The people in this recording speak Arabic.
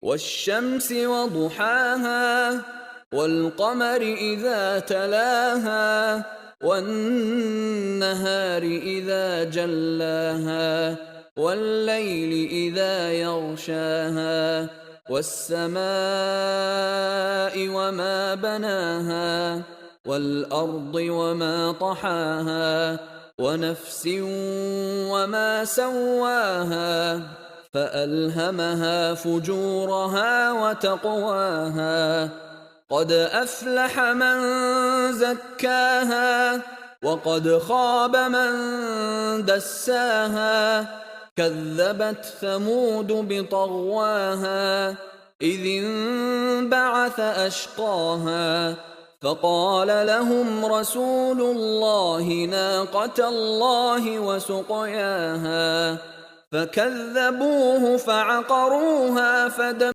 والشمس وضحاها والقمر إذا تلاها والنهار إذا جلاها والليل إذا يغشاها والسماء وما بناها والأرض وما طحاها ونفس وما سواها فألهمها فجورها وتقواها قد أفلح من زكاها وقد خاب من دساها كذبت ثمود بطغواها إذ انبعث أشقاها فقال لهم رسول الله ناقة الله وسقياها فكذبوه فعقروها